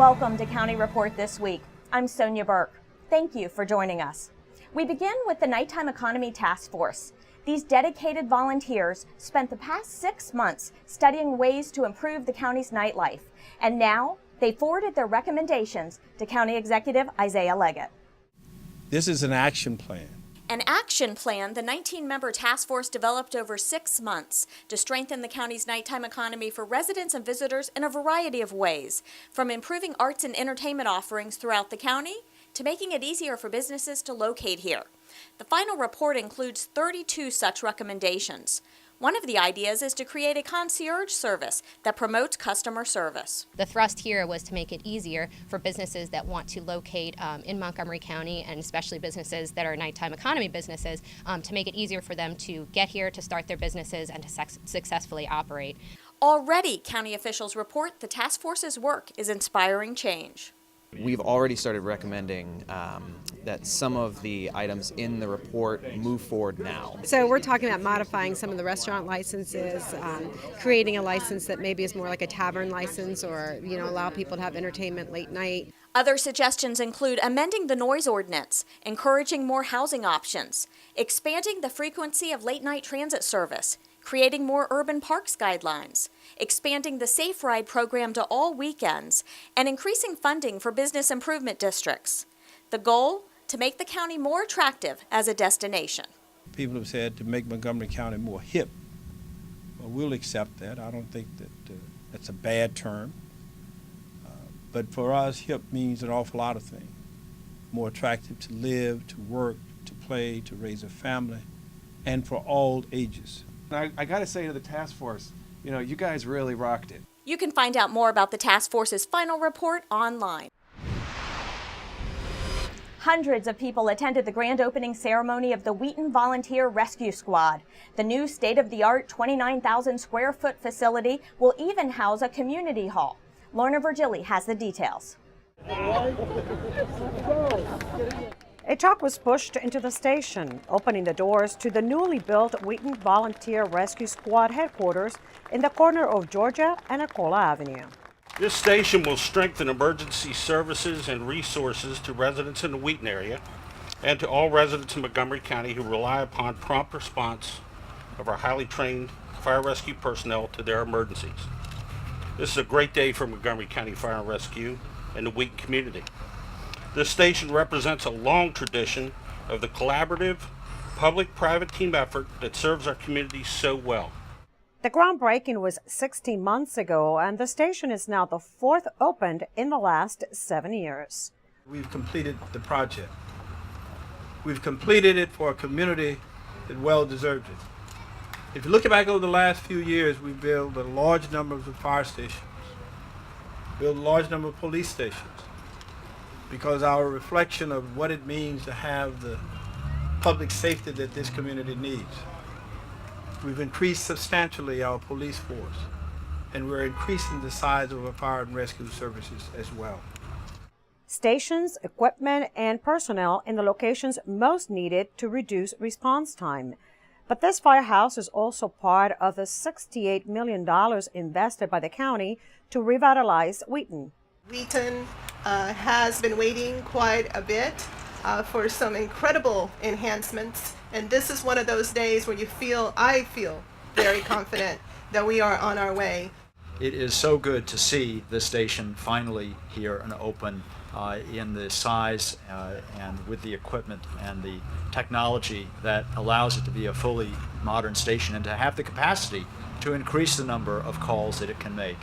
Welcome to County Report This Week. I'm Sonya Burke. Thank you for joining us. We begin with the Nighttime Economy Task Force. These dedicated volunteers spent the past 6 months studying ways to improve the county's nightlife, and now they forwarded their recommendations to County Executive Isaiah Leggett. This is an action plan. An action plan the 19-member task force developed over 6 months to strengthen the county's nighttime economy for residents and visitors in a variety of ways, from improving arts and entertainment offerings throughout the county to making it easier for businesses to locate here. The final report includes 32 such recommendations. One of the ideas is to create a concierge service that promotes customer service. The thrust here was to make it easier for businesses that want to locate in Montgomery County, and especially businesses that are nighttime economy businesses, to make it easier for them to get here, to start their businesses, and to successfully operate. Already, county officials report the task force's work is inspiring change. We've already started recommending that some of the items in the report move forward now. So we're talking about modifying some of the restaurant licenses, creating a license that maybe is more like a tavern license, or allow people to have entertainment late night. Other suggestions include amending the noise ordinance, encouraging more housing options, expanding the frequency of late-night transit service, creating more urban parks guidelines, expanding the Safe Ride program to all weekends, and increasing funding for business improvement districts. The goal? To make the county more attractive as a destination. People have said to make Montgomery County more hip. Well, we'll accept that. I don't think that that's a bad term. But for us, hip means an awful lot of things. More attractive to live, to work, to play, to raise a family, and for all ages. I got to say to the task force, you guys really rocked it. You can find out more about the task force's final report online. Hundreds of people attended the grand opening ceremony of the Wheaton Volunteer Rescue Squad. The new state-of-the-art 29,000 square foot facility will even house a community hall. Lorna Virgili has the details. A truck was pushed into the station, opening the doors to the newly built Wheaton Volunteer Rescue Squad headquarters in the corner of Georgia and Acola Avenue. This station will strengthen emergency services and resources to residents in the Wheaton area and to all residents in Montgomery County who rely upon prompt response of our highly trained fire rescue personnel to their emergencies. This is a great day for Montgomery County Fire and Rescue and the Wheaton community. This station represents a long tradition of the collaborative public-private team effort that serves our community so well. The groundbreaking was 16 months ago, and the station is now the fourth opened in the last 7 years. We've completed the project. We've completed it for a community that well deserved it. If you look back over the last few years, we've built a large number of fire stations, built a large number of police stations, because our reflection of what it means to have the public safety that this community needs. We've increased substantially our police force, and we're increasing the size of our fire and rescue services as well. Stations, equipment, and personnel in the locations most needed to reduce response time. But this firehouse is also part of the $68 million invested by the county to revitalize Wheaton. Wheaton has been waiting quite a bit for some incredible enhancements, and this is one of those days where I feel very confident that we are on our way. It is so good to see this station finally here and open in the size and with the equipment and the technology that allows it to be a fully modern station and to have the capacity to increase the number of calls that it can make.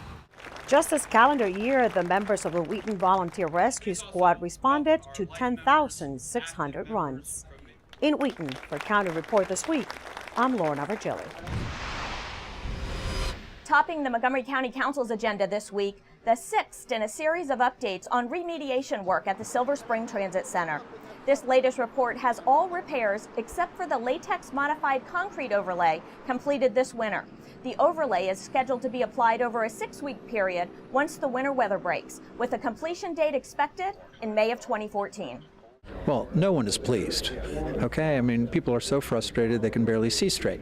Just this calendar year, the members of the Wheaton Volunteer Rescue Squad responded to 10,600 runs. In Wheaton, for County Report This Week, I'm Lorna Virgili. Topping the Montgomery County Council's agenda this week, the sixth in a series of updates on remediation work at the Silver Spring Transit Center. This latest report has all repairs except for the latex modified concrete overlay completed this winter. The overlay is scheduled to be applied over a 6-week period once the winter weather breaks, with a completion date expected in May of 2014. Well, no one is pleased, okay? I mean, people are so frustrated they can barely see straight.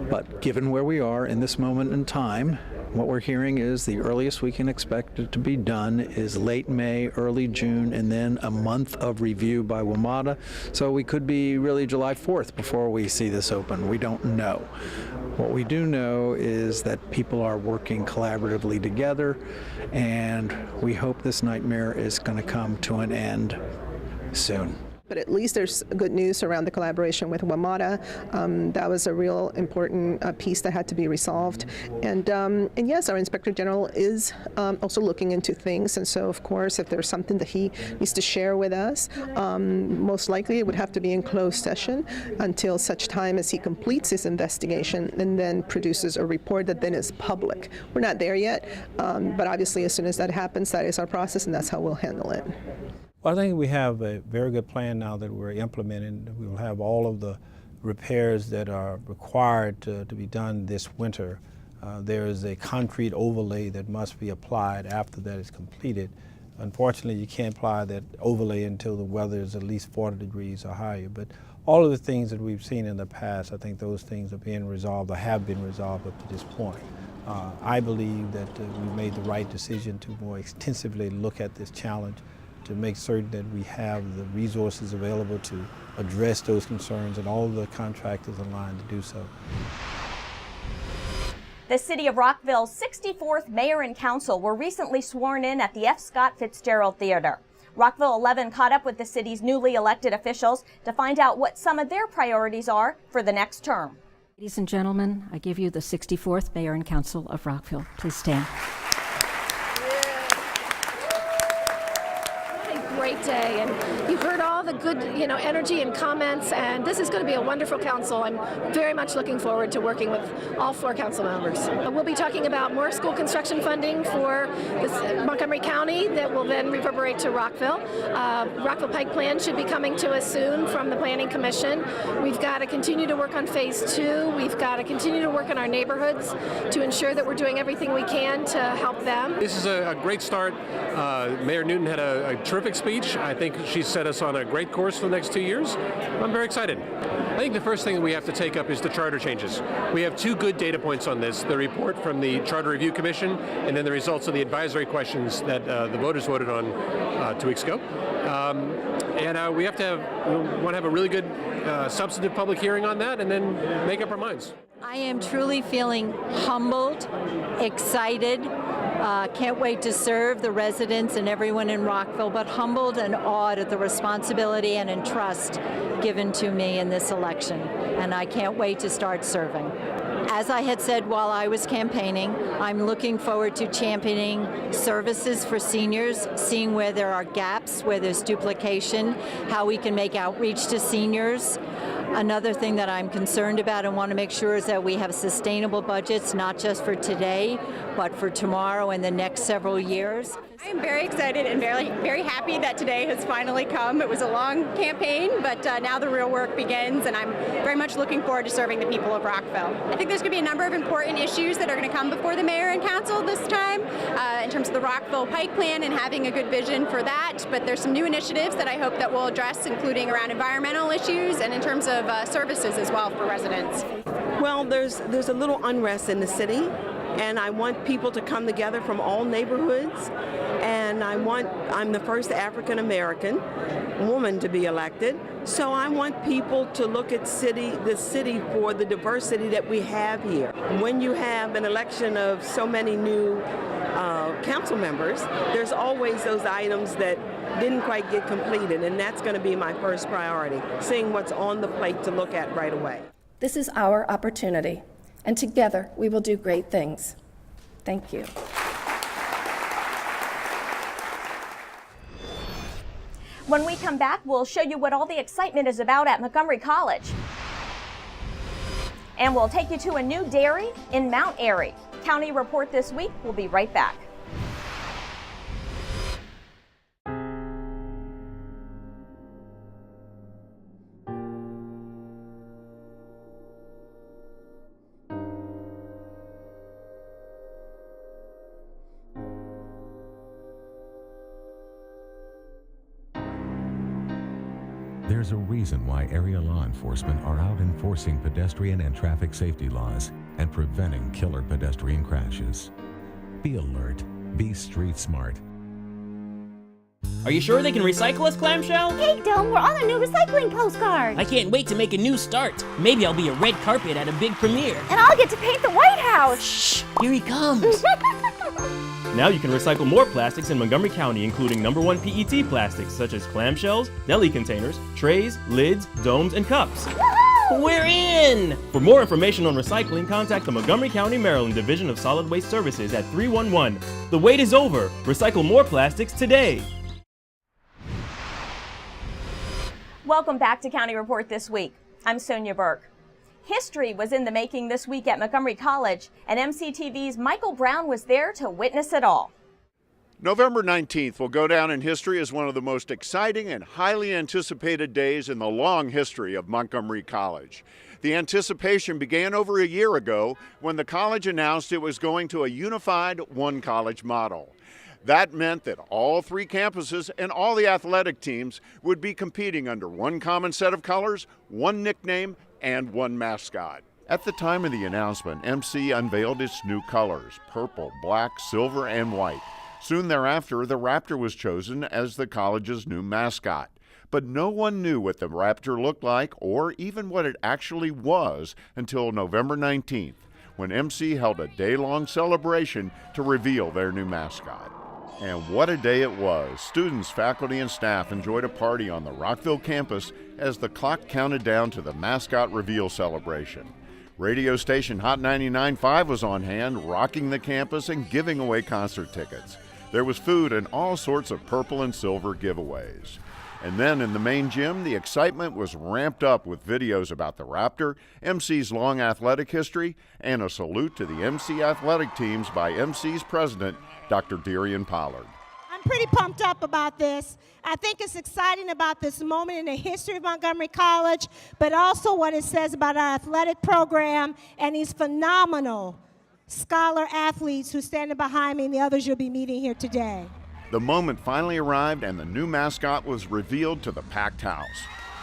But given where we are in this moment in time, what we're hearing is the earliest we can expect it to be done is late May, early June, and then a month of review by WMATA. So we could be really July 4th before we see this open. We don't know. What we do know is that people are working collaboratively together, and we hope this nightmare is going to come to an end soon. But at least there's good news around the collaboration with WMATA. That was a real important piece that had to be resolved. And yes, our Inspector General is also looking into things. And so, of course, if there's something that he needs to share with us, most likely it would have to be in closed session until such time as he completes his investigation and then produces a report that then is public. We're not there yet, but obviously as soon as that happens, that is our process, and that's how we'll handle it. Well, I think we have a very good plan now that we're implementing. We will have all of the repairs that are required to be done this winter. There is a concrete overlay that must be applied after that is completed. Unfortunately, you can't apply that overlay until the weather is at least 40 degrees or higher. But all of the things that we've seen in the past, I think those things are being resolved or have been resolved up to this point. I believe that we made the right decision to more extensively look at this challenge, to make certain that we have the resources available to address those concerns, and all the contractors aligned to do so. The City of Rockville's 64th Mayor and Council were recently sworn in at the F. Scott Fitzgerald Theater. Rockville 11 caught up with the city's newly elected officials to find out what some of their priorities are for the next term. Ladies and gentlemen, I give you the 64th Mayor and Council of Rockville. Please stand. Great day, and you've heard all the good, energy and comments, and this is going to be a wonderful council. I'm very much looking forward to working with all 4 council members. We'll be talking about more school construction funding for Montgomery County that will then reverberate to Rockville. Rockville Pike Plan should be coming to us soon from the Planning Commission. We've got to continue to work on Phase 2. We've got to continue to work in our neighborhoods to ensure that we're doing everything we can to help them. This is a great start. Mayor Newton had a terrific speech. I think she set us on a great course for the next 2 years. I'm very excited. I think the first thing that we have to take up is the charter changes. We have 2 good data points on this: the report from the Charter Review Commission, and then the results of the advisory questions that the voters voted on 2 weeks ago. We want to have a really good substantive public hearing on that, and then make up our minds. I am truly feeling humbled, excited. Can't wait to serve the residents and everyone in Rockville, but humbled and awed at the responsibility and entrust given to me in this election. And I can't wait to start serving. As I had said while I was campaigning, I'm looking forward to championing services for seniors, seeing where there are gaps, where there's duplication, how we can make outreach to seniors. Another thing that I'm concerned about and want to make sure is that we have sustainable budgets, not just for today, but for tomorrow and the next several years. I am very excited and very happy that today has finally come. It was a long campaign, but now the real work begins, and I'm very much looking forward to serving the people of Rockville. I think there's going to be a number of important issues that are going to come before the mayor and council this time in terms of the Rockville Pike Plan and having a good vision for that, but there's some new initiatives that I hope that we'll address, including around environmental issues and in terms of services as well for residents. Well, there's a little unrest in the city, and I want people to come together from all neighborhoods, and I'm the first African American woman to be elected, so I want people to look at the city for the diversity that we have here. When you have an election of so many new council members, there's always those items that didn't quite get completed, and that's going to be my first priority, seeing what's on the plate to look at right away. This is our opportunity, and together we will do great things. Thank you. When we come back, we'll show you what all the excitement is about at Montgomery College. And we'll take you to a new dairy in Mount Airy. County Report this week. We'll be right back. There's a reason why area law enforcement are out enforcing pedestrian and traffic safety laws and preventing killer pedestrian crashes. Be alert. Be street smart. Are you sure they can recycle us, Clamshell? Hey, Dome, we're on a new recycling postcard. I can't wait to make a new start. Maybe I'll be a red carpet at a big premiere. And I'll get to paint the White House. Shh, here he comes. Now you can recycle more plastics in Montgomery County, including #1 PET plastics such as clamshells, deli containers, trays, lids, domes, and cups. We're in! For more information on recycling, contact the Montgomery County, Maryland Division of Solid Waste Services at 311. The wait is over. Recycle more plastics today. Welcome back to County Report This Week. I'm Sonya Burke. History was in the making this week at Montgomery College, and MCTV's Michael Brown was there to witness it all. November 19th will go down in history as one of the most exciting and highly anticipated days in the long history of Montgomery College. The anticipation began over a year ago when the college announced it was going to a unified one college model. That meant that all three campuses and all the athletic teams would be competing under one common set of colors, one nickname, and one mascot. At the time of the announcement, MC unveiled its new colors, purple, black, silver, and white. Soon thereafter, the Raptor was chosen as the college's new mascot. But no one knew what the Raptor looked like or even what it actually was until November 19th, when MC held a day-long celebration to reveal their new mascot. And what a day it was. Students, faculty, and staff enjoyed a party on the Rockville campus as the clock counted down to the mascot reveal celebration. Radio station Hot 99.5 was on hand, rocking the campus and giving away concert tickets. There was food and all sorts of purple and silver giveaways. And then in the main gym, the excitement was ramped up with videos about the Raptor, MC's long athletic history, and a salute to the MC athletic teams by MC's president, Dr. Darian Pollard. I'm pretty pumped up about this. I think it's exciting about this moment in the history of Montgomery College, but also what it says about our athletic program and these phenomenal scholar athletes who stand behind me and the others you'll be meeting here today. The moment finally arrived and the new mascot was revealed to the packed house.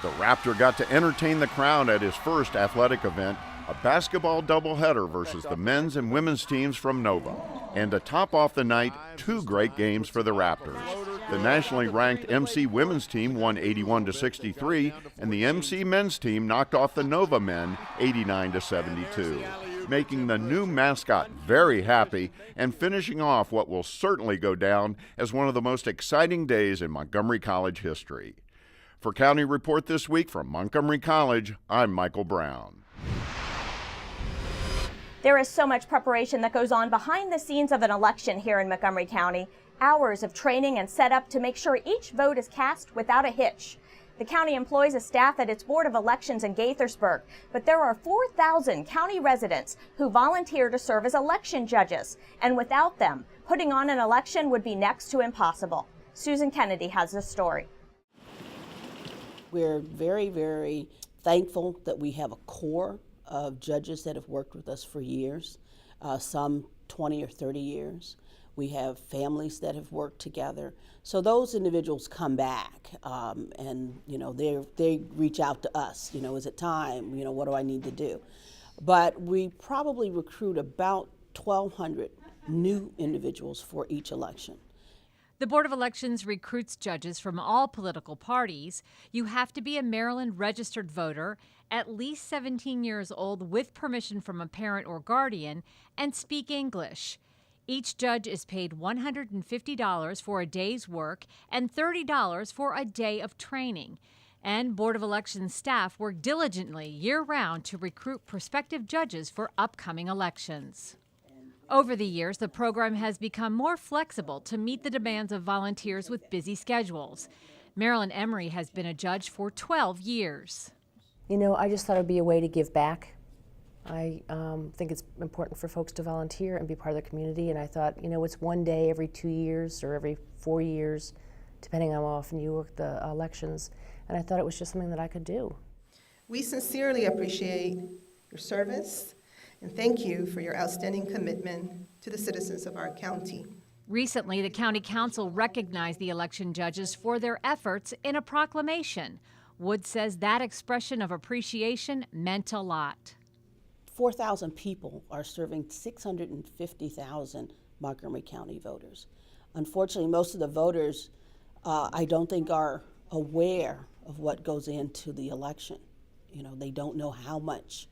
The Raptor got to entertain the crowd at his first athletic event, a basketball doubleheader versus the men's and women's teams from Nova. And to top off the night, two great games for the Raptors. The nationally ranked MC women's team won 81-63, and the MC men's team knocked off the Nova men 89-72. Making the new mascot very happy and finishing off what will certainly go down as one of the most exciting days in Montgomery College history. For County Report This Week from Montgomery College, I'm Michael Brown. There is so much preparation that goes on behind the scenes of an election here in Montgomery County. Hours of training and setup to make sure each vote is cast without a hitch. The county employs a staff at its Board of Elections in Gaithersburg, but there are 4,000 county residents who volunteer to serve as election judges, and without them, putting on an election would be next to impossible. Susan Kennedy has this story. We're very, very thankful that we have a core of judges that have worked with us for years, some 20 or 30 years. We have families that have worked together. So those individuals come back and, they reach out to us, is it time, what do I need to do? But we probably recruit about 1,200 new individuals for each election. The Board of Elections recruits judges from all political parties. You have to be a Maryland registered voter, at least 17 years old with permission from a parent or guardian, and speak English. Each judge is paid $150 for a day's work and $30 for a day of training. And Board of Elections staff work diligently year-round to recruit prospective judges for upcoming elections. Over the years, the program has become more flexible to meet the demands of volunteers with busy schedules. Marilyn Emery has been a judge for 12 years. I just thought it would be a way to give back. I think it's important for folks to volunteer and be part of the community, and I thought, it's one day every 2 years or every 4 years, depending on how often you work the elections, and I thought it was just something that I could do. We sincerely appreciate your service and thank you for your outstanding commitment to the citizens of our county. Recently, the County Council recognized the election judges for their efforts in a proclamation. Wood says that expression of appreciation meant a lot. 4,000 people are serving 650,000 Montgomery County voters. Unfortunately, most of the voters, I don't think are aware of what goes into the election. You know, they don't know how much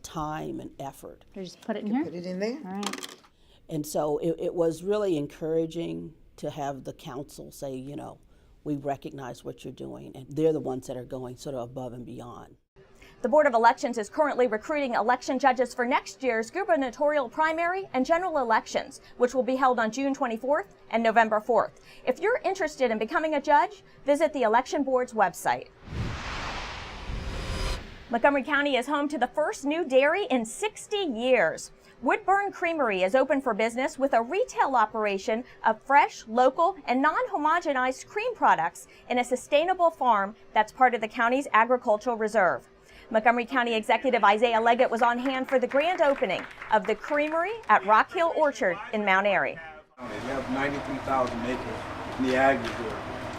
time and effort. Just put it in here? Put it in there. All right. And so it was really encouraging to have the council say, you know, we recognize what you're doing, and they're the ones that are going sort of above and beyond. The Board of Elections is currently recruiting election judges for next year's gubernatorial primary and general elections, which will be held on June 24th and November 4th. If you're interested in becoming a judge, visit the Election Board's website. Montgomery County is home to the first new dairy in 60 years. Woodburn Creamery is open for business with a retail operation of fresh, local, and non-homogenized cream products in a sustainable farm that's part of the county's agricultural reserve. Montgomery County Executive Isaiah Leggett was on hand for the grand opening of the creamery at Rockville Orchard in Mount Airy. We have 93,000 acres in the ag reserve.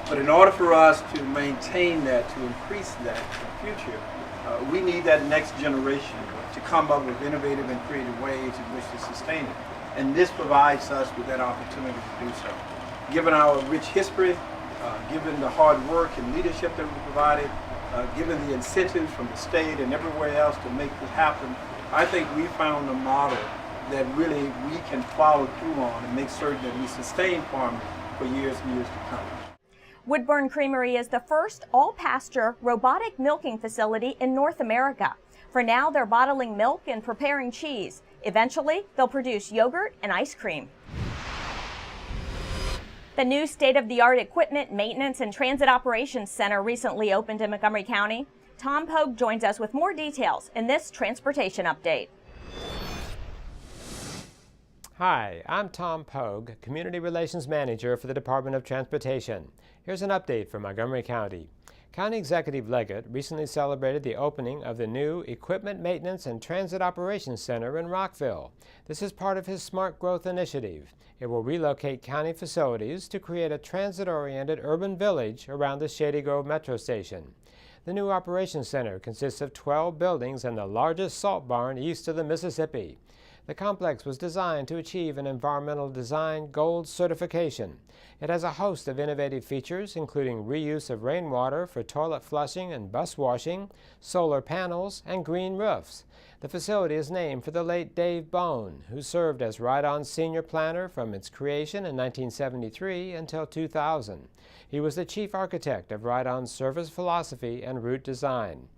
But in order for us to maintain that, to increase that in the future, we need that next generation to come up with innovative and creative ways in which to sustain it. And this provides us with that opportunity to do so. Given our rich history, given the hard work and leadership that we provided, given the incentives from the state and everywhere else to make this happen, I think we found a model that really we can follow through on and make certain that we sustain farming for years and years to come. Woodburn Creamery is the first all-pasture robotic milking facility in North America. For now, they're bottling milk and preparing cheese. Eventually, they'll produce yogurt and ice cream. The new state-of-the-art Equipment, Maintenance, and Transit Operations Center recently opened in Montgomery County. Tom Pogue joins us with more details in this transportation update. Hi, I'm Tom Pogue, Community Relations Manager for the Department of Transportation. Here's an update from Montgomery County. County Executive Leggett recently celebrated the opening of the new Equipment, Maintenance, and Transit Operations Center in Rockville. This is part of his Smart Growth initiative. It will relocate county facilities to create a transit-oriented urban village around the Shady Grove Metro Station. The new Operations Center consists of 12 buildings and the largest salt barn east of the Mississippi. The complex was designed to achieve an Environmental Design Gold certification. It has a host of innovative features, including reuse of rainwater for toilet flushing and bus washing, solar panels, and green roofs. The facility is named for the late Dave Bone, who served as Ride-On Senior Planner from its creation in 1973 until 2000. He was the chief architect of Ride-On's service philosophy and route design.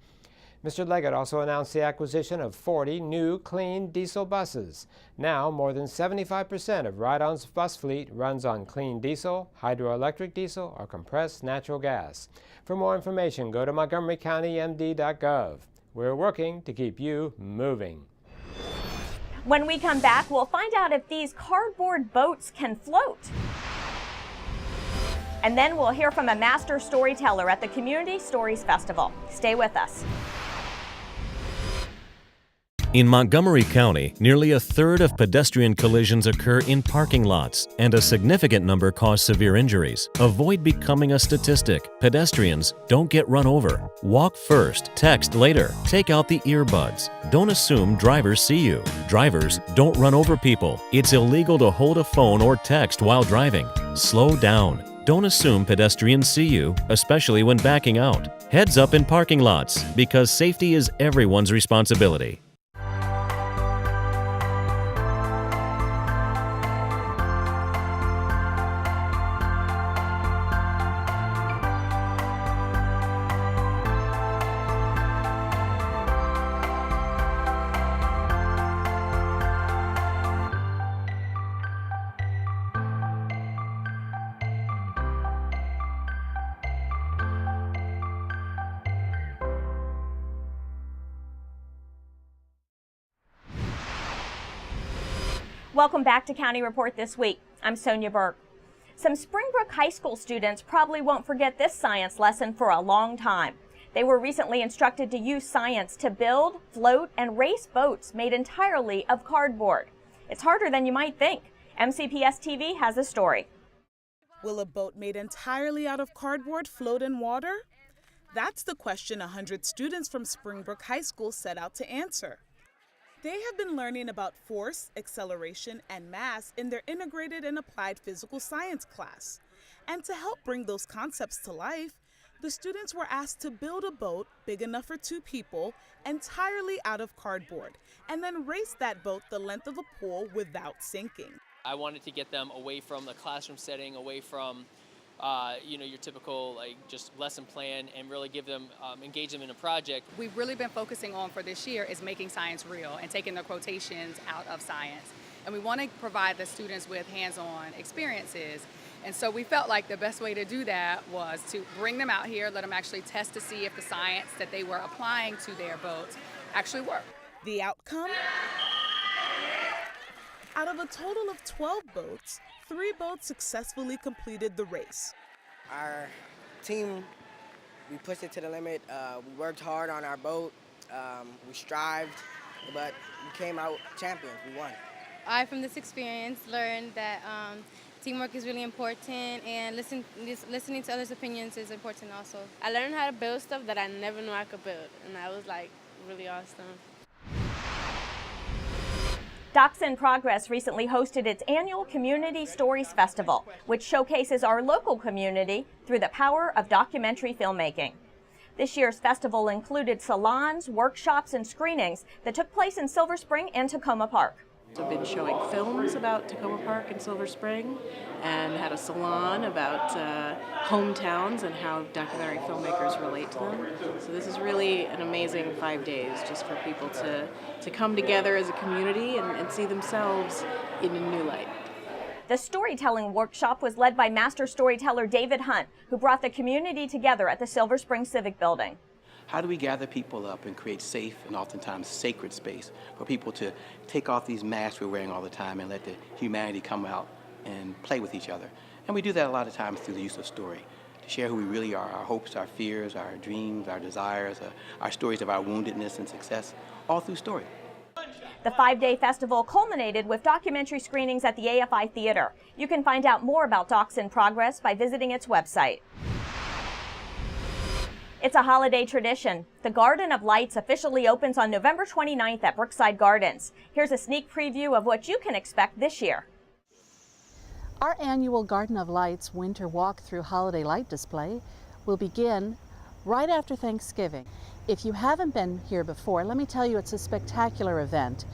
Mr. Leggett also announced the acquisition of 40 new clean diesel buses. Now, more than 75% of Ride-On's bus fleet runs on clean diesel, hydroelectric diesel, or compressed natural gas. For more information, go to montgomerycountymd.gov. We're working to keep you moving. When we come back, we'll find out if these cardboard boats can float. And then we'll hear from a master storyteller at the Community Stories Festival. Stay with us. In Montgomery County, nearly a third of pedestrian collisions occur in parking lots, and a significant number cause severe injuries. Avoid becoming a statistic. Pedestrians, don't get run over. Walk first, text later. Take out the earbuds. Don't assume drivers see you. Drivers, don't run over people. It's illegal to hold a phone or text while driving. Slow down. Don't assume pedestrians see you, especially when backing out. Heads up in parking lots, because safety is everyone's responsibility. Welcome back to County Report This Week. I'm Sonya Burke. Some Springbrook High School students probably won't forget this science lesson for a long time. They were recently instructed to use science to build, float, and race boats made entirely of cardboard. It's harder than you might think. MCPS TV has a story. Will a boat made entirely out of cardboard float in water? That's the question 100 students from Springbrook High School set out to answer. They have been learning about force, acceleration, and mass in their integrated and applied physical science class. And to help bring those concepts to life, the students were asked to build a boat big enough for 2 people, entirely out of cardboard, and then race that boat the length of a pool without sinking. I wanted to get them away from the classroom setting, away from your typical just lesson plan, and really give them, engage them in a project. We've really been focusing on for this year is making science real and taking the quotations out of science. And we want to provide the students with hands-on experiences. And so we felt like the best way to do that was to bring them out here, let them actually test to see if the science that they were applying to their boats actually worked. The outcome? Out of a total of 12 boats, 3 boats successfully completed the race. Our team, we pushed it to the limit. We worked hard on our boat. We strived, but we came out champions. We won. I, from this experience, learned that teamwork is really important, and listening to others' opinions is important also. I learned how to build stuff that I never knew I could build, and that was really awesome. Docs in Progress recently hosted its annual Community Stories Festival, which showcases our local community through the power of documentary filmmaking. This year's festival included salons, workshops, and screenings that took place in Silver Spring and Tacoma Park. We've been showing films about Tacoma Park and Silver Spring, and had a salon about hometowns and how documentary filmmakers relate to them. So this is really an amazing 5 days just for people to come together as a community and see themselves in a new light. The storytelling workshop was led by master storyteller David Hunt, who brought the community together at the Silver Spring Civic Building. How do we gather people up and create safe and oftentimes sacred space for people to take off these masks we're wearing all the time and let the humanity come out and play with each other? And we do that a lot of times through the use of story, to share who we really are, our hopes, our fears, our dreams, our desires, our stories of our woundedness and success, all through story. The 5-day festival culminated with documentary screenings at the AFI Theater. You can find out more about Docs in Progress by visiting its website. It's a holiday tradition. The Garden of Lights officially opens on November 29th at Brookside Gardens. Here's a sneak preview of what you can expect this year. Our annual Garden of Lights winter walk-through holiday light display will begin right after Thanksgiving. If you haven't been here before, let me tell you, it's a spectacular event.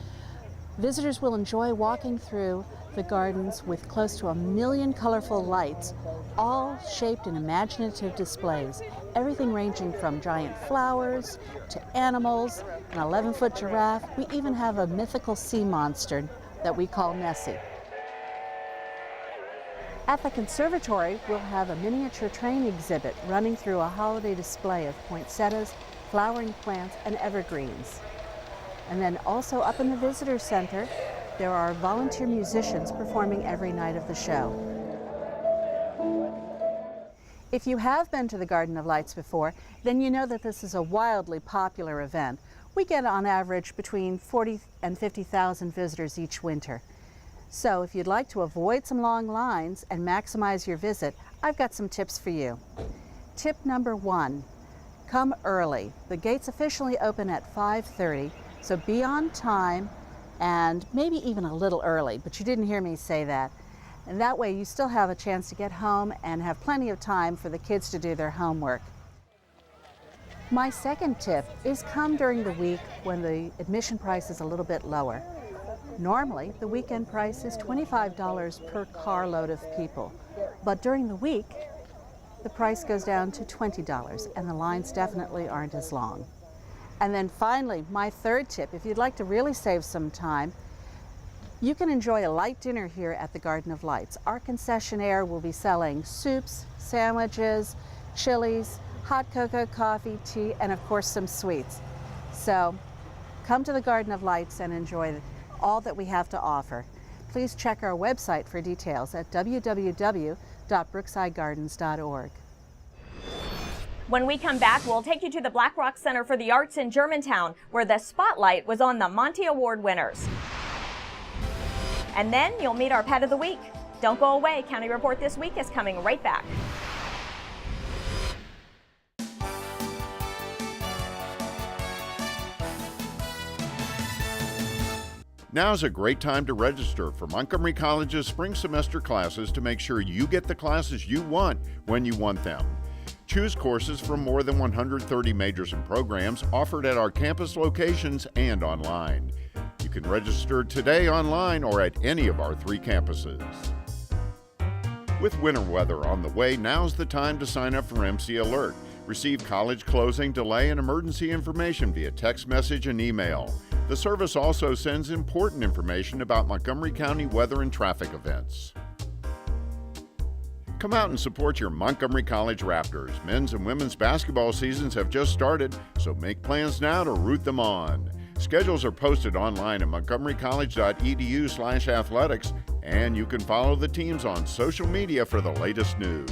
Visitors will enjoy walking through the gardens with close to 1 million colorful lights, all shaped in imaginative displays. Everything ranging from giant flowers to animals, an 11-foot giraffe. We even have a mythical sea monster that we call Nessie. At the conservatory, we'll have a miniature train exhibit running through a holiday display of poinsettias, flowering plants, and evergreens. And then also up in the visitor center, there are volunteer musicians performing every night of the show. If you have been to the Garden of Lights before, then you know that this is a wildly popular event. We get on average between 40 and 50,000 visitors each winter. So if you'd like to avoid some long lines and maximize your visit, I've got some tips for you. Tip number 1, come early. The gates officially open at 5:30, so be on time and maybe even a little early, but you didn't hear me say that. And that way you still have a chance to get home and have plenty of time for the kids to do their homework. My second tip is come during the week when the admission price is a little bit lower. Normally, the weekend price is $25 per carload of people, but during the week, the price goes down to $20, and the lines definitely aren't as long. And then finally, my third tip, if you'd like to really save some time, you can enjoy a light dinner here at the Garden of Lights. Our concessionaire will be selling soups, sandwiches, chilies, hot cocoa, coffee, tea, and of course some sweets. So come to the Garden of Lights and enjoy all that we have to offer. Please check our website for details at www.brooksidegardens.org. When we come back, we'll take you to the Black Rock Center for the Arts in Germantown, where the spotlight was on the Monty Award winners. And then you'll meet our Pet of the Week. Don't go away. County Report This Week is coming right back. Now's a great time to register for Montgomery College's spring semester classes to make sure you get the classes you want when you want them. Choose courses from more than 130 majors and programs offered at our campus locations and online. You can register today online or at any of our 3 campuses. With winter weather on the way, now's the time to sign up for MC Alert. Receive college closing, delay, and emergency information via text message and email. The service also sends important information about Montgomery County weather and traffic events. Come out and support your Montgomery College Raptors. Men's and women's basketball seasons have just started, so make plans now to root them on. Schedules are posted online at montgomerycollege.edu/athletics, and you can follow the teams on social media for the latest news.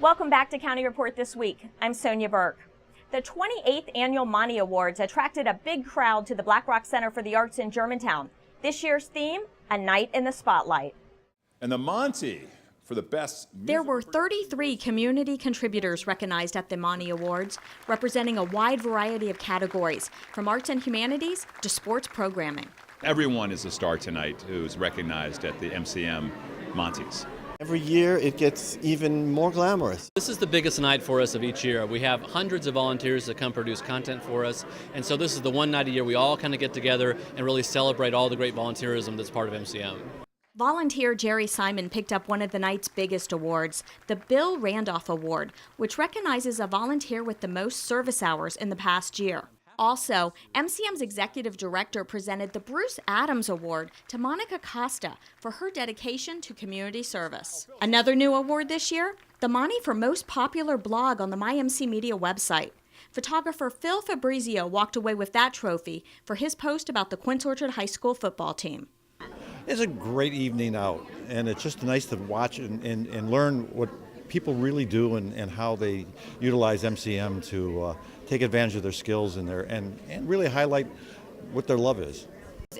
Welcome back to County Report This Week. I'm Sonya Burke. The 28th Annual Monty Awards attracted a big crowd to the Black Rock Center for the Arts in Germantown. This year's theme, A Night in the Spotlight. And the Monty for the best. There were 33 community contributors recognized at the Monty Awards, representing a wide variety of categories, from arts and humanities to sports programming. Everyone is a star tonight who's recognized at the MCM Monty's. Every year it gets even more glamorous. This is the biggest night for us of each year. We have hundreds of volunteers that come produce content for us, and so this is the one night a year we all kind of get together and really celebrate all the great volunteerism that's part of MCM. Volunteer Jerry Simon picked up one of the night's biggest awards, the Bill Randolph Award, which recognizes a volunteer with the most service hours in the past year. Also, MCM's executive director presented the Bruce Adams Award to Monica Costa for her dedication to community service. Another new award this year, the Monty for most popular blog on the MyMC Media website. Photographer Phil Fabrizio walked away with that trophy for his post about the Quince Orchard High School football team. It's a great evening out, and it's just nice to watch and learn what people really do and how they utilize MCM to take advantage of their skills and really highlight what their love is.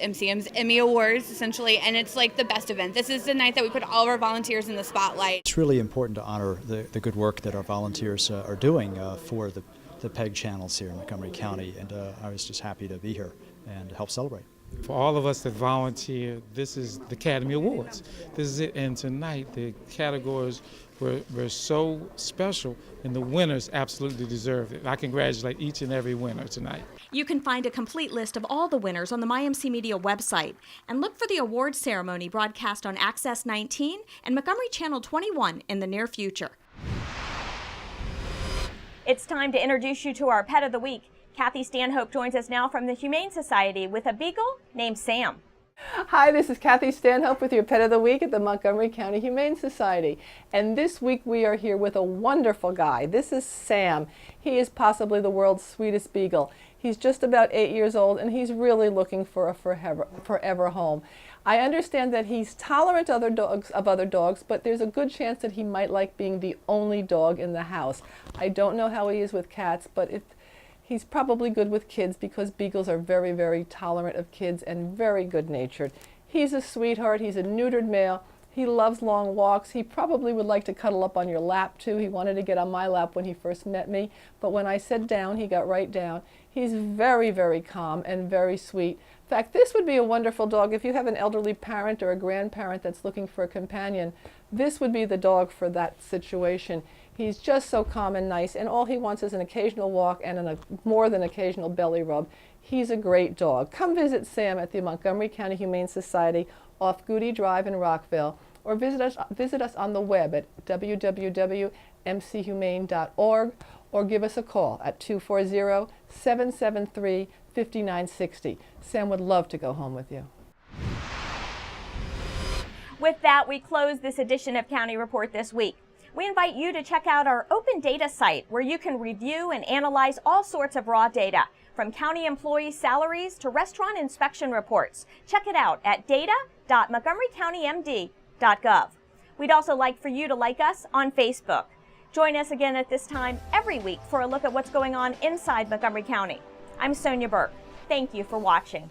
MCM's Emmy Awards, essentially, and it's like the best event. This is the night that we put all of our volunteers in the spotlight. It's really important to honor the good work that our volunteers are doing for the PEG channels here in Montgomery County, and I was just happy to be here and help celebrate. For all of us that volunteer, this is the Academy Awards. This is it, and tonight the categories were so special, and the winners absolutely deserved it. I congratulate each and every winner tonight. You can find a complete list of all the winners on the MyMC Media website, and look for the awards ceremony broadcast on Access 19 and Montgomery Channel 21 in the near future. It's time to introduce you to our Pet of the Week. Kathy Stanhope joins us now from the Humane Society with a beagle named Sam. Hi, this is Kathy Stanhope with your Pet of the Week at the Montgomery County Humane Society. And this week we are here with a wonderful guy. This is Sam. He is possibly the world's sweetest beagle. He's just about 8 years old, and he's really looking for a forever home. I understand that he's tolerant of other dogs, but there's a good chance that he might like being the only dog in the house. I don't know how he is with cats, but he's probably good with kids because beagles are very, very tolerant of kids and very good-natured. He's a sweetheart. He's a neutered male. He loves long walks. He probably would like to cuddle up on your lap, too. He wanted to get on my lap when he first met me, but when I said down, he got right down. He's very, very calm and very sweet. In fact, this would be a wonderful dog if you have an elderly parent or a grandparent that's looking for a companion. This would be the dog for that situation. He's just so calm and nice, and all he wants is an occasional walk and a more than occasional belly rub. He's a great dog. Come visit Sam at the Montgomery County Humane Society off Goody Drive in Rockville, or visit us on the web at www.mchumane.org, or give us a call at 240-773-5960. Sam would love to go home with you. With that, we close this edition of County Report This Week. We invite you to check out our open data site where you can review and analyze all sorts of raw data, from county employee salaries to restaurant inspection reports. Check it out at data.montgomerycountymd.gov. We'd also like for you to like us on Facebook. Join us again at this time every week for a look at what's going on inside Montgomery County. I'm Sonya Burke. Thank you for watching.